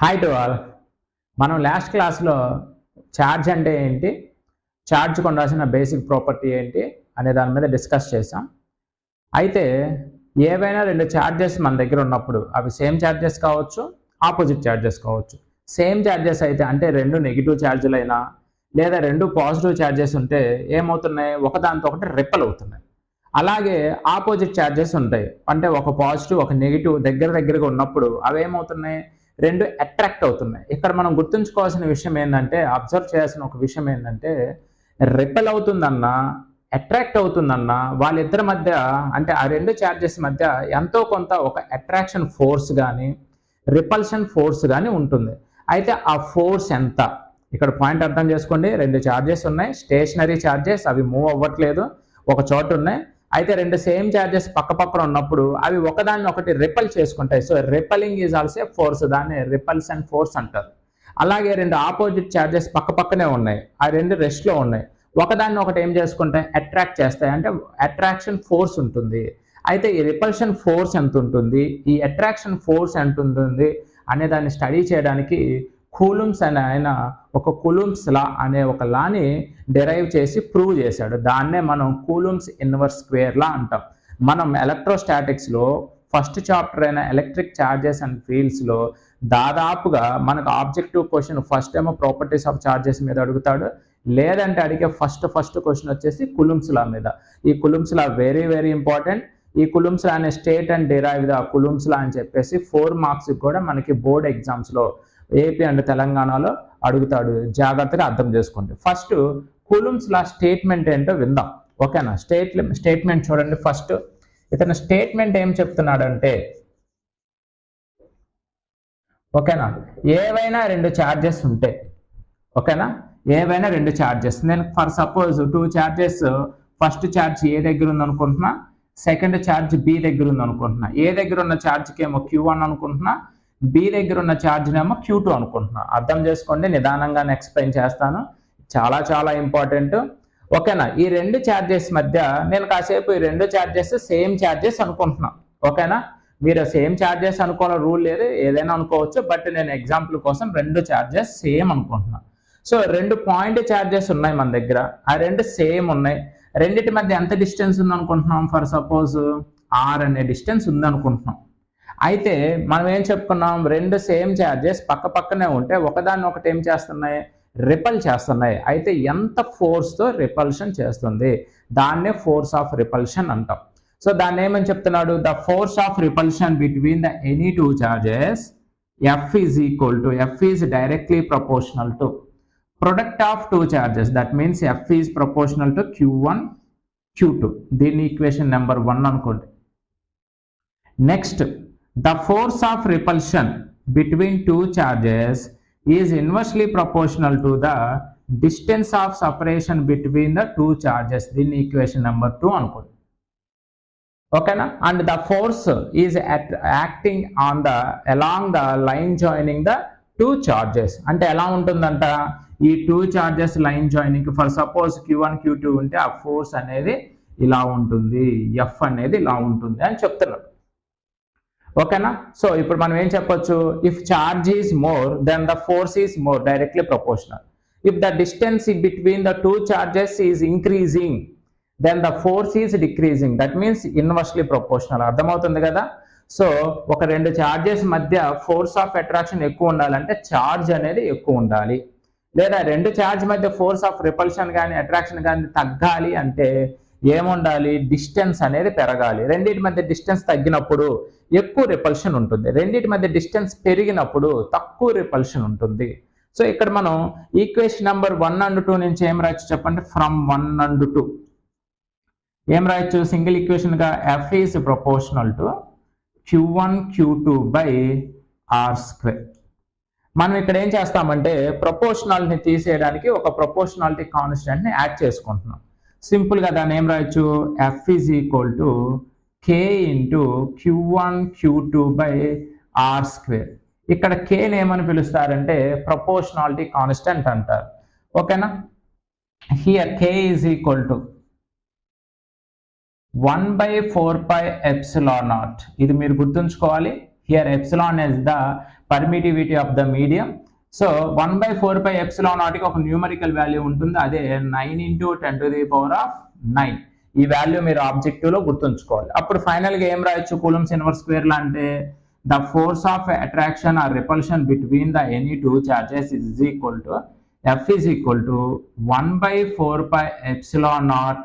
Hi to all. మనం last క్లాస్లో charge అంటే ఏంటి, ఛార్జ్కి ఉండాల్సిన బేసిక్ ప్రాపర్టీ ఏంటి అనే దాని మీద డిస్కస్ చేసాం. అయితే ఏవైనా రెండు ఛార్జెస్ మన దగ్గర ఉన్నప్పుడు అవి సేమ్ ఛార్జెస్ కావచ్చు, ఆపోజిట్ ఛార్జెస్ కావచ్చు. సేమ్ ఛార్జెస్ అయితే అంటే రెండు నెగిటివ్ ఛార్జీలైనా లేదా రెండు పాజిటివ్ ఛార్జెస్ ఉంటే ఏమవుతున్నాయి, ఒకదానితో ఒకటి రిప్పల్ అవుతున్నాయి. అలాగే ఆపోజిట్ ఛార్జెస్ ఉంటాయి, అంటే ఒక పాజిటివ్ ఒక నెగిటివ్ దగ్గరగా ఉన్నప్పుడు అవి ఏమవుతున్నాయి, రెండు అట్రాక్ట్ అవుతున్నాయి. ఇక్కడ మనం గుర్తుంచుకోవాల్సిన విషయం ఏంటంటే, అబ్జర్వ్ చేయాల్సిన ఒక విషయం ఏంటంటే, రిపెల్ అవుతుందన్నా అట్రాక్ట్ అవుతుందన్నా వాళ్ళిద్దరి మధ్య అంటే ఆ రెండు ఛార్జెస్ మధ్య ఎంతో కొంత ఒక అట్రాక్షన్ ఫోర్స్ కానీ రిపల్షన్ ఫోర్స్ కానీ ఉంటుంది. అయితే ఆ ఫోర్స్ ఎంత, ఇక్కడ పాయింట్ అర్థం చేసుకోండి. రెండు ఛార్జెస్ ఉన్నాయి, స్టేషనరీ ఛార్జెస్, అవి మూవ్ అవ్వట్లేదు, ఒక చోట ఉన్నాయి. అయితే రెండు సేమ్ ఛార్జెస్ పక్కపక్కన ఉన్నప్పుడు అవి ఒకదాన్ని ఒకటి రిపల్ చేసుకుంటాయి. సో రిపలింగ్ ఈజ్ ఆల్సో ఫోర్స్, దాన్ని రిపల్షన్ ఫోర్స్ అంటారు. అలాగే రెండు ఆపోజిట్ ఛార్జెస్ పక్కపక్కనే ఉన్నాయి, ఆ రెండు రెస్ట్లో ఉన్నాయి, ఒకదాన్ని ఒకటి ఏం చేసుకుంటాయి, అట్రాక్ట్ చేస్తాయి, అంటే అట్రాక్షన్ ఫోర్స్ ఉంటుంది. అయితే ఈ రిపల్షన్ ఫోర్స్ ఎంత ఉంటుంది, ఈ అట్రాక్షన్ ఫోర్స్ ఎంత ఉంటుంది అనే దాన్ని స్టడీ చేయడానికి కూలుంబ్స్ అనే ఆయన ఒక కూలుంబ్స్ లా అనే ఒక లాని డెరైవ్ చేసి ప్రూవ్ చేశాడు. దాన్నే మనం కూలుంబ్స్ ఇన్వర్స్ స్క్వేర్ లా అంటాం. మనం ఎలక్ట్రోస్టాటిక్స్లో ఫస్ట్ చాప్టర్ అయిన ఎలక్ట్రిక్ ఛార్జెస్ అండ్ ఫీల్డ్స్లో దాదాపుగా మనకు ఆబ్జెక్టివ్ క్వశ్చన్ ఫస్ట్ ఏమో ప్రాపర్టీస్ ఆఫ్ ఛార్జెస్ మీద అడుగుతాడు, లేదంటే అడిగే ఫస్ట్ క్వశ్చన్ వచ్చేసి కూలుంబ్స్ లా మీద. ఈ కూలుంబ్స్ లా వెరీ వెరీ ఇంపార్టెంట్. ఈ కూలుంబ్స్ లా అనే state and derive the coulombs లా అని చెప్పేసి 4 మార్క్స్ కూడా మనకి బోర్డ్ ఎగ్జామ్స్లో ఏపీ అండ్ తెలంగాణలో అడుగుతాడు. జాగ్రత్తగా అర్థం చేసుకోండి. ఫస్ట్ కూలుంబ్స్ లా స్టేట్మెంట్ ఏంటో విందాం, ఓకేనా? స్టేట్మెంట్ చూడండి. ఫస్ట్ ఇతను స్టేట్మెంట్ ఏం చెప్తున్నాడంటే, ఓకేనా, ఏవైనా రెండు ఛార్జెస్ ఉంటే, ఓకేనా, ఏవైనా రెండు ఛార్జెస్, నేను for suppose 2 charges, first charge A దగ్గర ఉంది అనుకుంటున్నా, సెకండ్ ఛార్జ్ బి దగ్గర ఉంది అనుకుంటున్నా. ఏ దగ్గర ఉన్న ఛార్జ్కి ఏమో Q1 అనుకుంటున్నా, బి దగ్గర ఉన్న ఛార్జ్నేమో Q2 అనుకుంటున్నా. అర్థం చేసుకోండి, నిదానంగా ఎక్స్ప్లెయిన్ చేస్తాను, చాలా చాలా ఇంపార్టెంట్, ఓకేనా? ఈ రెండు ఛార్జెస్ మధ్య నేను కాసేపు ఈ రెండు ఛార్జెస్ సేమ్ ఛార్జెస్ అనుకుంటున్నా, ఓకేనా? మీరు సేమ్ ఛార్జెస్ అనుకోవాలని రూల్ లేదు, ఏదైనా అనుకోవచ్చు, బట్ నేను ఎగ్జాంపుల్ కోసం రెండు ఛార్జెస్ సేమ్ అనుకుంటున్నా. సో రెండు పాయింట్ ఛార్జెస్ ఉన్నాయి మన దగ్గర, ఆ రెండు సేమ్ ఉన్నాయి. రెండింటి మధ్య ఎంత డిస్టెన్స్ ఉంది అనుకుంటున్నాం, ఫర్ సపోజ్ R అనే డిస్టెన్స్ ఉంది అనుకుంటున్నాం. అయితే మనం ఏం చెప్పుకున్నాం, రెండు సేమ్ ఛార్జెస్ పక్కనే ఉంటే ఒకదాన్ని ఒకటి ఏం చేస్తున్నాయి, రిపల్ చేస్తున్నాయి. అయితే ఎంత ఫోర్స్తో రిపల్షన్ చేస్తుంది, దాన్నే ఫోర్స్ ఆఫ్ రిపల్షన్ అంటాం. సో దాన్ని ఏమని చెప్తున్నాడు, the force of repulsion between the any two charges F is directly proportional to product of two charges. That means F is proportional to Q1 Q2. దీని equation number 1 అనుకోండి. Next, the force of repulsion between two charges is inversely proportional to the distance of separation between the two charges. దీని equation number 2 అనుకోండి, ఓకేనా? And the force is acting on the along the line joining the two charges. అంటే ఎలా ఉంటుందంట, ఈ two charges line joining, for suppose Q1 Q2 ఉంటే ఆ force అనేది ఇలా ఉంటుంది, F అనేది ఇలా ఉంటుంది అని చెప్తున్నాడు, ఓకేనా? సో ఇప్పుడు మనం ఏం చెప్పొచ్చు, if charge is more then the force is more, directly proportional. If the distance between the two charges is increasing then the force is decreasing, that means inversely proportional. అర్థమవుతుంది కదా? సో ఒక రెండు charges మధ్య force of attraction ఎక్కువ ఉండాలంటే charge అనేది ఎక్కువ ఉండాలి, లేదా రెండు ఛార్జ్ మధ్య ఫోర్స్ ఆఫ్ రిపల్షన్ కానీ అట్రాక్షన్ కానీ తగ్గాలి అంటే ఏముండాలి, డిస్టెన్స్ అనేది పెరగాలి. రెండింటి మధ్య డిస్టెన్స్ తగ్గినప్పుడు ఎక్కువ రిపల్షన్ ఉంటుంది, రెండింటి మధ్య డిస్టెన్స్ పెరిగినప్పుడు తక్కువ రిపల్షన్ ఉంటుంది. సో ఇక్కడ మనం ఈక్వేషన్ నెంబర్ 1 and 2 నుంచి ఏం రాయొచ్చు చెప్పండి, ఫ్రమ్ 1 and 2 ఏం రాయొచ్చు, సింగిల్ ఈక్వేషన్గా F is proportional to Q1 Q2 by R². మనం ఇక్కడ ఏం చేస్తామంటే ప్రపోర్షనాలిటీ తీసేయడానికి ఒక ప్రపోర్షనాలిటీ కాన్స్టెంట్ని యాడ్ చేసుకుంటున్నాం. సింపుల్గా దాన్ని ఏం రాయొచ్చు, F is equal to K into Q1 Q2 by R². ఇక్కడ Kని ఏమని పిలుస్తారంటే ప్రపోర్షనాలిటీ కాన్స్టెంట్ అంటారు, ఓకేనా? Here K is equal to 1/4πε0. ఇది మీరు గుర్తుంచుకోవాలి. Here epsilon is the permittivity of the medium. So 1/4πε0 కి ఒక న్యూమరికల్ వాల్యూ ఉంటుంది, అదే 9 × 10⁹9. ఈ వాల్యూ మీరు ఆబ్జెక్టివ్ లో గుర్తుంచుకోవాలి. అప్పుడు ఫైనల్ గా ఏం రాయొచ్చు కూలమ్స్ ఇన్వర్స్ స్క్వేర్ లా అంటే the force of attraction or repulsion between the any two charges is equal to F is equal to 1/4πε0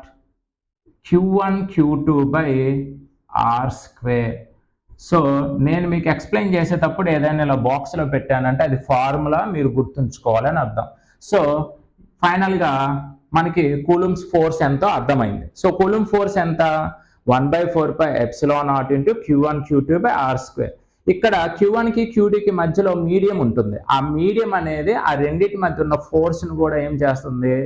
Q1 Q2 by R square. So నేను మీకు ఎక్స్ప్లెయిన్ చేసేటప్పుడు ఏదైనా ఇలా బాక్స్లో పెట్టానంటే అది ఫార్ములా మీరు గుర్తుంచుకోవాలని అర్థం. సో ఫైనల్గా మనకి కూలుమ్స్ ఫోర్స్ ఎంతో అర్థమైంది. సో కూలుమ్ ఫోర్స్ ఎంత 1/4πε0 × Q1 Q2 by R square. ఇక్కడ Q1 కి Q2 కి మధ్యలో మీడియం ఉంటుంది. ఆ మీడియం అనేది ఆ రెండింటి మధ్య ఉన్న ఫోర్స్ను కూడా ఏం చేస్తుంది,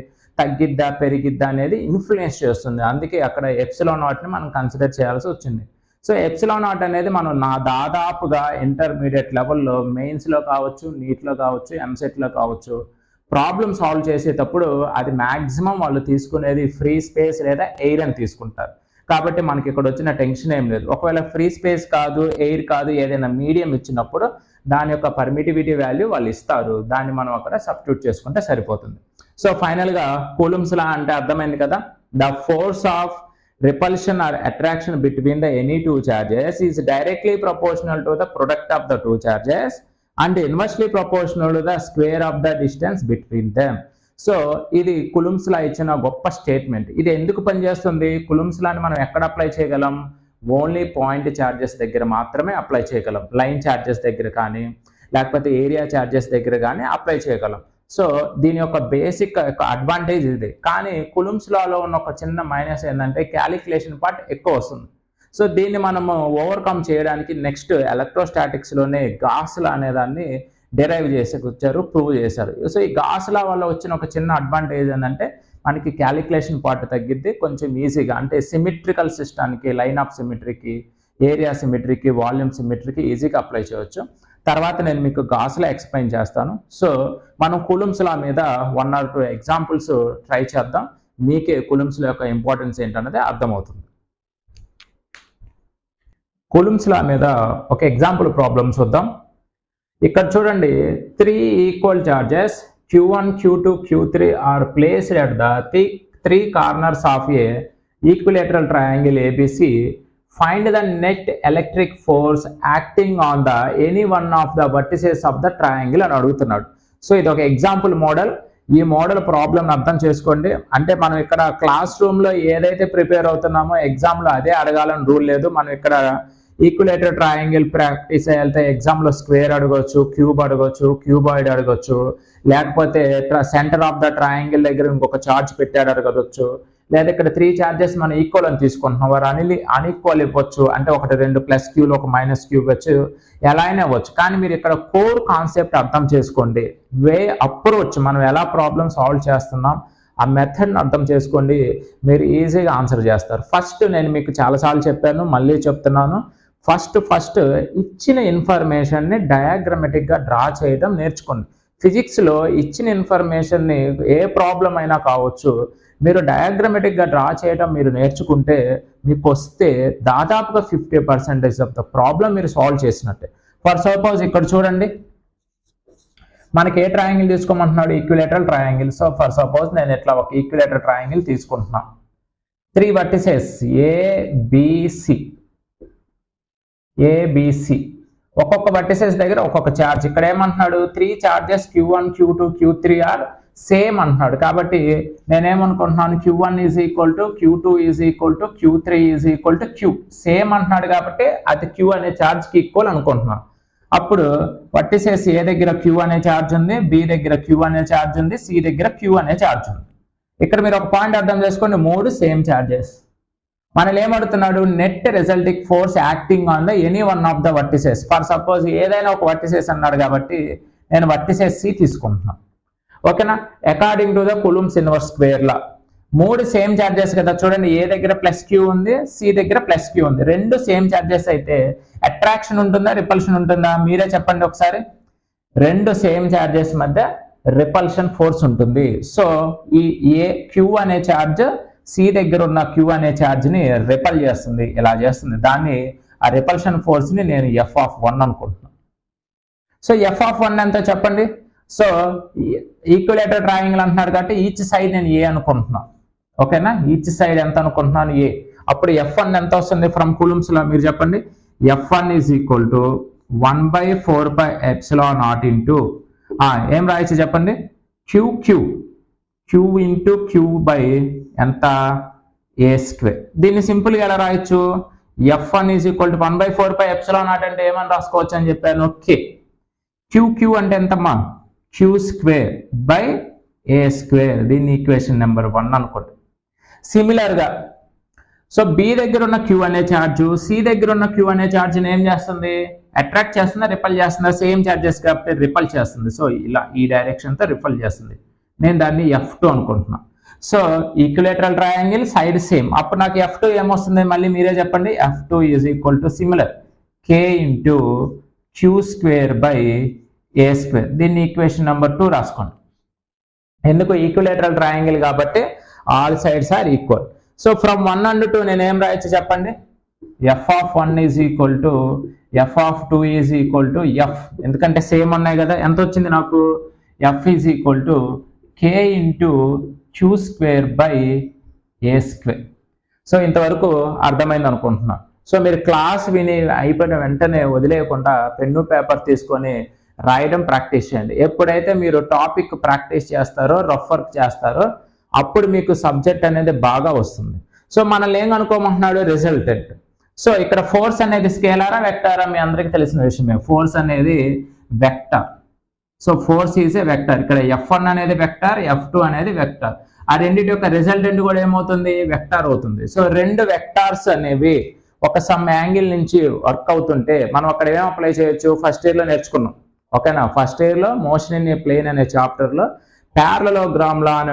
తగ్గిద్దా పెరిగిద్దా అనేది ఇన్ఫ్లుయెన్స్ చేస్తుంది. అందుకే అక్కడ ε0ని మనం కన్సిడర్ చేయాల్సి వచ్చింది. సో ε0 అనేది మనం దాదాపుగా ఇంటర్మీడియట్ లెవెల్లో మెయిన్స్లో కావచ్చు, నీట్లో కావచ్చు, ఎంసెట్లో కావచ్చు ప్రాబ్లమ్ సాల్వ్ చేసేటప్పుడు అది మ్యాక్సిమం వాళ్ళు తీసుకునేది ఫ్రీ స్పేస్ లేదా ఎయిర్ అని తీసుకుంటారు. కాబట్టి మనకి ఇక్కడ వచ్చిన టెన్షన్ ఏం లేదు. ఒకవేళ ఫ్రీ స్పేస్ కాదు, ఎయిర్ కాదు, ఏదైనా మీడియం ఇచ్చినప్పుడు దాని యొక్క పర్మిటివిటీ వాల్యూ వాళ్ళు ఇస్తారు, దాన్ని మనం అక్కడ సబ్స్టిట్యూట్ చేసుకుంటే సరిపోతుంది. సో ఫైనల్గా కూలుమ్స్ లా అంటే అర్థమైంది కదా, the force of repulsion or attraction between the any two charges is directly proportional to the product of the two charges and inversely proportional to the square of the distance between them. So ఇది కులుమ్స్ లా ఇచ్చిన గొప్ప statement. ఇది ఎందుకు పనిచేస్తుంది, కులుమ్స్ లాని మనం ఎక్కడ apply చేయగలం, only point charges దగ్గర మాత్రమే అప్లై చేయగలం. లైన్ ఛార్జెస్ దగ్గర కానీ లేకపోతే ఏరియా ఛార్జెస్ దగ్గర కానీ అప్లై చేయగలం. సో దీని యొక్క బేసిక్ అడ్వాంటేజ్ ఇది. కానీ కులుమ్స్ లాలో ఉన్న ఒక చిన్న మైనస్ ఏంటంటే క్యాలిక్యులేషన్ పార్ట్ ఎక్కువ వస్తుంది. సో దీన్ని మనము ఓవర్కమ్ చేయడానికి నెక్స్ట్ ఎలక్ట్రోస్టాటిక్స్లోనే గాస్ లా అనేదాన్ని డెరైవ్ వచ్చారు, ప్రూవ్ చేశారు. సో ఈ గాస్ లా వల్ల వచ్చిన ఒక చిన్న అడ్వాంటేజ్ ఏంటంటే మనకి క్యాలిక్యులేషన్ పార్ట్ తగ్గిద్ది, కొంచెం ఈజీగా అంటే సిమెట్రికల్ సిస్టానికి, లైన్ ఆఫ్ సిమెట్రీకి, ఏరియా సిమెట్రీకి, వాల్యూమ్ సిమెట్రీకి ఈజీగా అప్లై చేయవచ్చు. తర్వాత నేను మీకు గాస్లా ఎక్స్ప్లెయిన్ చేస్తాను. సో మనం కూలుమ్స్ లా మీద 1 or 2 ఎగ్జాంపుల్స్ ట్రై చేద్దాం, మీకే కూలుమ్స్ లా యొక్క ఇంపార్టెన్స్ ఏంటన్నది అర్థమవుతుంది. కూలుమ్స్ లా మీద ఒక ఎగ్జాంపుల్ ప్రాబ్లమ్ చూద్దాం. ఇక్కడ చూడండి, 3 equal charges Q1, Q2, Q3 are placed at the 3 corners of a equilateral triangle ABC. Find the net electric force acting on the any one of the vertices of the triangle అని అడుగుతున్నాడు. So ఇది ఒక example model. ఈ model problem అర్థం చేసుకోండి. అంటే మనం ఇక్కడ క్లాస్ రూమ్లో ఏదైతే ప్రిపేర్ అవుతున్నామో ఎగ్జామ్లో అదే అడగాలని రూల్ లేదు. మనం ఇక్కడ ఈక్యులేటర్ ట్రయాంగిల్ ప్రాక్టీస్ అయితే ఎగ్జామ్లో స్క్వేర్ అడగవచ్చు, క్యూబ్ అడగవచ్చు, క్యూబాయిడ్ అడగవచ్చు, లేకపోతే సెంటర్ ఆఫ్ ద ట్రయాంగిల్ దగ్గర ఇంకొక చార్జ్ పెట్టాడు అడగవచ్చు, లేదా ఇక్కడ 3 చార్జెస్ మనం ఈక్వల్ అని తీసుకుంటున్నాం, వారు అన్ఈక్వల్ ఇవ్వచ్చు, అంటే ఒకటి 2 ప్లస్ క్యూలు ఒక మైనస్ క్యూ వచ్చు, ఎలా అయినా ఇవ్వచ్చు. కానీ మీరు ఇక్కడ కోర్ కాన్సెప్ట్ అర్థం చేసుకోండి, వే అప్రోచ్ మనం ఎలా ప్రాబ్లమ్ సాల్వ్ చేస్తున్నాం ఆ మెథడ్ని అర్థం చేసుకోండి, మీరు ఈజీగా ఆన్సర్ చేస్తారు. ఫస్ట్ నేను మీకు చాలాసార్లు చెప్పాను, మళ్ళీ చెప్తున్నాను, ఫస్ట్ ఇచ్చిన ఇన్ఫర్మేషన్ని డయాగ్రమెటిక్గా డ్రా చేయడం నేర్చుకోండి. ఫిజిక్స్లో ఇచ్చిన ఇన్ఫర్మేషన్ని ఏ ప్రాబ్లం అయినా కావచ్చు, మీరు డయాగ్రమెటిక్గా డ్రా చేయడం మీరు నేర్చుకుంటే మీకు వస్తే దాదాపుగా 50% ఆఫ్ ద ప్రాబ్లం మీరు సాల్వ్ చేసినట్టే. ఫర్ సపోజ్ ఇక్కడ చూడండి, మనకి ఏ ట్రయాంగిల్ తీసుకోమంటున్నాడు, equilateral triangle. So for suppose నేను ఇట్లా ఒక ఈక్యులేటర్ ట్రయాంగిల్ తీసుకుంటున్నా, 3 vertices ABC, ఒక్కొక్క vertices దగ్గర ఒక్కొక్క ఛార్జ్. ఇక్కడ ఏమంటున్నాడు, 3 charges Q1, Q2, Q3 are same అంటున్నాడు. కాబట్టి నేనేమనుకుంటున్నాను, Q1 is equal to Q2 is equal to Q3 is equal to Q. Same అంటున్నాడు కాబట్టి అది Q అనే ఛార్జ్కి ఈక్వల్ అనుకుంటున్నాను. అప్పుడు vertices ఏ దగ్గర Q అనే ఛార్జ్ ఉంది, B దగ్గర Q అనే ఛార్జ్ ఉంది, C దగ్గర Q అనే ఛార్జ్ ఉంది. ఇక్కడ మీరు ఒక పాయింట్ అర్థం చేసుకోండి, 3 సేమ్ ఛార్జెస్. మనల్ని ఏమడుతున్నాడు, net resulting force acting on the any one of the vertices. For suppose ఏదైనా ఒక vertices అన్నాడు కాబట్టి నేను vertices C తీసుకుంటున్నాను. ఓకేనా, according to the coulombs inverse square law 3 same charges కదా. చూడండి, ఏ దగ్గర ప్లస్ క్యూ ఉంది, సి దగ్గర ప్లస్ క్యూ ఉంది. 2 సేమ్ ఛార్జెస్ అయితే అట్రాక్షన్ ఉంటుందా, రిపల్షన్ ఉంటుందా, మీరే చెప్పండి ఒకసారి. 2 సేమ్ ఛార్జెస్ మధ్య రిపల్షన్ ఫోర్స్ ఉంటుంది. సో ఈ ఏ క్యూ అనే ఛార్జ్ సి దగ్గర ఉన్న క్యూ అనే ఛార్జ్ని రిపల్ చేస్తుంది, ఇలా చేస్తుంది. దాన్ని ఆ రిపల్షన్ ఫోర్స్ని నేను F(1) అనుకుంటున్నాను. సో ఎఫ్ ఆఫ్ 1 ఎంత చెప్పండి. సో ఈక్విలేటర్ ట్రయాంగిల్ అంటున్నారు కాబట్టి ఈచ్ సైడ్ నేను ఏ అనుకుంటున్నాను. ఓకేనా, ఈచ్ సైడ్ ఎంత అనుకుంటున్నాను ఏ. అప్పుడు F1 ఎంత వస్తుంది ఫ్రమ్ కూలమ్స్ లో మీరు చెప్పండి. F1 is equal to 1/4πε0 into ఏం రాయొచ్చు చెప్పండి, క్యూ ఇంటూ క్యూ బై ఎంత ఏ స్క్వేర్. దీన్ని సింపుల్ గా ఎలా రాయొచ్చు, F1 ఈజ్ ఈక్వల్ టు 1/4πε0 అంటే ఏమని రాసుకోవచ్చు అని చెప్పాను, క్యూ అంటే ఎంతమ్మా, Q square by A square. దీన్ని ఈక్వేషన్ నెంబర్ 1 అనుకోండి. సిమిలర్ గా సో బి దగ్గర ఉన్న క్యూ అనే ఛార్జ్ సి దగ్గర ఉన్న క్యూ అనే ఛార్జ్ ఏం చేస్తుంది, అట్రాక్ట్ చేస్తుందా రిపల్ చేస్తుందా, సేమ్ ఛార్జెస్ కాబట్టి రిపల్ చేస్తుంది. సో ఇలా ఈ డైరెక్షన్ తో రిపల్ చేస్తుంది. నేను దాన్ని F2 అనుకుంటున్నా. So equilateral triangle side same. అప్పుడు నాకు F2 ఏమొస్తుంది మళ్ళీ మీరే చెప్పండి. F2 is equal to similar K into Q square by A square. దీన్ని ఈక్వేషన్ నెంబర్ 2 రాసుకోండి. ఎందుకు, ఈక్విలేటరల్ ట్రయాంగిల్ కాబట్టి all sides are equal. So from 1 and 2 నేను ఏం రాయొచ్చు చెప్పండి, F of 1 is equal to F of 2 is equal to F. ఎందుకంటే same ఉన్నాయి కదా. ఎంత వచ్చింది నాకు, F is equal to K into Q square by A square. So ఇంతవరకు అర్థమైంది అనుకుంటున్నాను. సో మీరు క్లాస్ విని అయిపోయిన వెంటనే వదిలేయకుండా పెన్ను పేపర్ తీసుకొని రాయడం ప్రాక్టీస్ చేయండి. ఎప్పుడైతే మీరు టాపిక్ ప్రాక్టీస్ చేస్తారో, రఫ్ వర్క్ చేస్తారో, అప్పుడు మీకు సబ్జెక్ట్ అనేది బాగా వస్తుంది. సో మనల్ని ఏం అనుకోమంటున్నాడు, రిజల్టెంట్. సో ఇక్కడ ఫోర్స్ అనేది స్కేలారా వెక్టారా, మీ అందరికీ తెలిసిన విషయమే. ఫోర్స్ అనేది vector. So force is a vector. ఇక్కడ F1 అనేది వెక్టార్, F2 అనేది వెక్టార్. ఆ రెండింటి యొక్క రిజల్టెంట్ కూడా ఏమవుతుంది, వెక్టార్ అవుతుంది. సో రెండు వెక్టార్స్ అనేవి ఒక సమ్ యాంగిల్ నుంచి వర్క్ అవుతుంటే మనం అక్కడ ఏం అప్లై చేయొచ్చు, ఫస్ట్ ఇయర్ లో నేర్చుకున్నాం. ఓకేనా, ఫస్ట్ ఇయర్ లో మోషన్ ఇన్ ఏ ప్లేన్ అనే చాప్టర్ లో ప్యారలలోగ్రామ్ లా అనే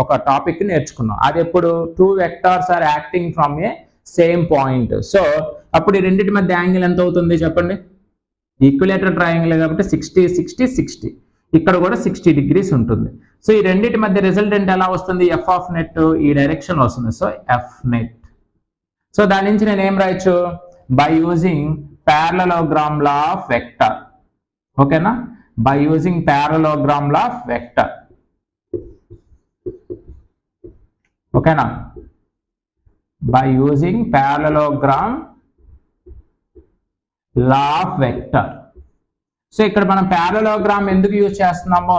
ఒక టాపిక్ నేర్చుకున్నాం. అది ఎప్పుడు, 2 vectors are acting from a same point. So అప్పుడు ఈ రెండింటి మధ్య యాంగిల్ ఎంత అవుతుంది చెప్పండి. ఈక్విలేటర్ ట్రయాంగిల్ కాబట్టి 60 60 60, ఇక్కడ కూడా 60 degrees ఉంటుంది. సో ఈ రెండింటి మధ్య రిజల్టెంట్ ఎలా వస్తుంది, ఎఫ్ ఆఫ్ నెట్ ఈ డైరెక్షన్ వస్తుంది. So F net. సో దాని నుంచి నేను ఏం రాయొచ్చు, by using parallelogram law of vector. ఓకేనా, by using parallelogram law of vector. ఓకేనా, by using parallelogram law of vector. So ఇక్కడ మనం ప్యారలలోగ్రామ్ ఎందుకు యూజ్ చేస్తున్నామో,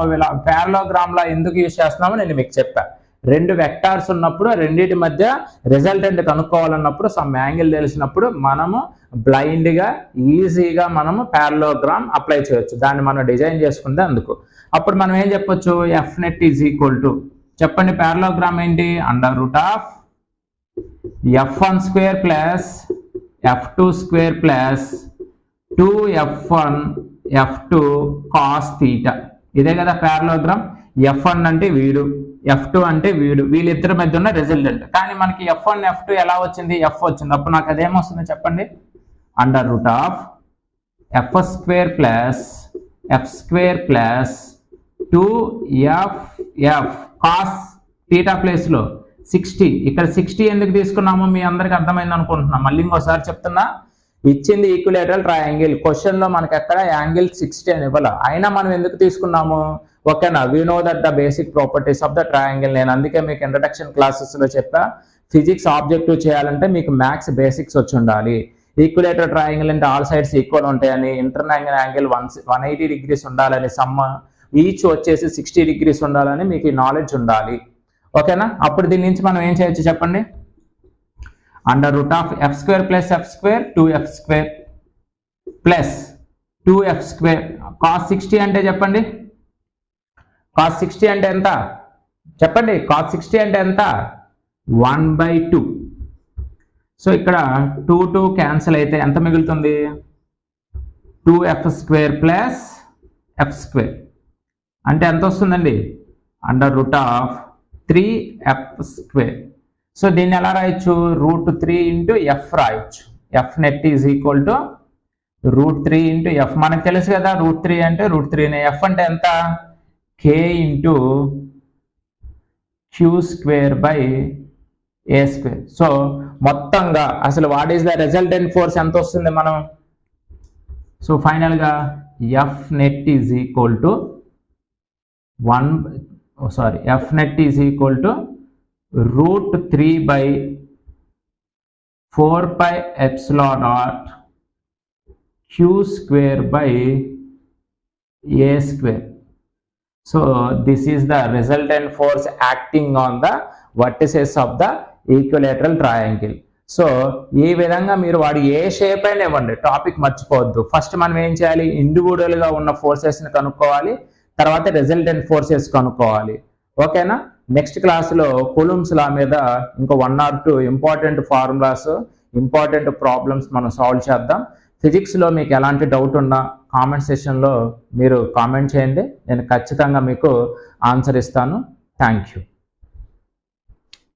ప్యారలలోగ్రామ్ లా ఎందుకు యూజ్ చేస్తున్నామో నేను మీకు చెప్పాను. రెండు వెక్టార్స్ ఉన్నప్పుడు రెండింటి మధ్య రిజల్టెంట్ కనుక్కోవాలన్నప్పుడు, సమ్ యాంగిల్ తెలిసినప్పుడు మనము బ్లైండ్ గా ఈజీగా మనము ప్యారలలోగ్రామ్ అప్లై చేయొచ్చు. దాన్ని మనం డిజైన్ చేసుకుంటే అందుకు. అప్పుడు మనం ఏం చెప్పొచ్చు, F net is equal to చెప్పండి, ప్యారలలోగ్రామ్ ఏంటి, under root of F1 square plus F2 square plus 2F1 F2 cos theta. ఇదే కదా ప్యారలలోగ్రామ్. F1 అంటే వీడు, F2 అంటే వీడు, వీళ్ళిద్దరి మధ్య ఉన్న రిజల్టెంట్. కానీ మనకి F1 F2 ఎలా వచ్చింది, F వచ్చింది. అప్పుడు నాకు అదేమొస్తుంది చెప్పండి, under root of F square plus F square plus 2FF cos theta place లో 60. ఇక్కడ 60 ఎందుకు తీసుకున్నామో మీ అందరికి అర్థమైంది అనుకుంటున్నా. మళ్ళీ ఇంకోసారి చెప్తున్నా, ఇచ్చింది ఈక్విలేటరల్ ట్రయాంగిల్. క్వశ్చన్ లో మనకి ఎక్కడ యాంగిల్ 60 అని ఇవ్వాలి. అయినా మనం ఎందుకు తీసుకున్నాము, ఓకేనా, we know that the basic properties of the triangle. నేను అందుకే మీకు ఇంట్రడక్షన్ క్లాసెస్ లో చెప్పా, ఫిజిక్స్ ఆబ్జెక్టివ్ చేయాలంటే మీకు మ్యాథ్స్ బేసిక్స్ వచ్చి ఉండాలి. ఈక్విలేటర్ ట్రయాంగిల్ అంటే ఆల్ సైడ్స్ ఈక్వల్ ఉంటాయని, ఇంటర్నాంగిల్ యాంగిల్ 180 degrees ఉండాలని, సమ్ ఈచ్ వచ్చేసి 60 degrees ఉండాలని మీకు ఈ నాలెడ్జ్ ఉండాలి. ఓకేనా, అప్పుడు దీని నుంచి మనం ఏం చేయొచ్చు చెప్పండి, under root of F square plus F square 2F square plus 2F square cos 60 అంటే చెప్పండి, కాస్ 60 అంటే ఎంత చెప్పండి, కాస్ 60 అంటే ఎంత, 1/2. సో ఇక్కడ 2 క్యాన్సిల్ అయితే ఎంత మిగులుతుంది, 2F square plus F square అంటే ఎంత వస్తుందండి, under root of 3F square. So దీన్ని ఎలా రాయొచ్చు, √3 ఇంటూ ఎఫ్ రాయొచ్చు. F net is equal to √3 into F. మనకు తెలుసు కదా √3 అంటే √3. ఎఫ్ అంటే ఎంత, K into Q square by A square. So మొత్తంగా అసలు what is the resultant force ఎంత వస్తుంది మనం, సో ఫైనల్ గా F net is equal to F net is equal to root 3 by 4 pi epsilon naught q square by a square. So this is the resultant force acting on the vertices of the equilateral triangle. So ఈ విధంగా మీరు వాడు ఏ shape అయినా ఇవ్వండి, topic మర్చిపోవద్దు. First మనం ఏం చేయాలి, ఇండివిజువల్గా ఉన్న ఫోర్సెస్ని కనుక్కోవాలి, తర్వాత రిజల్టెంట్ ఫోర్సెస్ కనుక్కోవాలి. ఓకేనా? నెక్స్ట్ క్లాస్లో కూలుంబ్స్ లా మీద ఇంకో 1 or 2 important formulas, important problems మనం సాల్వ్ చేద్దాం. ఫిజిక్స్లో మీకు ఎలాంటి డౌట్ ఉన్నా కామెంట్ సెషన్లో మీరు కామెంట్ చేయండి, నేను ఖచ్చితంగా మీకు ఆన్సర్ ఇస్తాను. Thank you.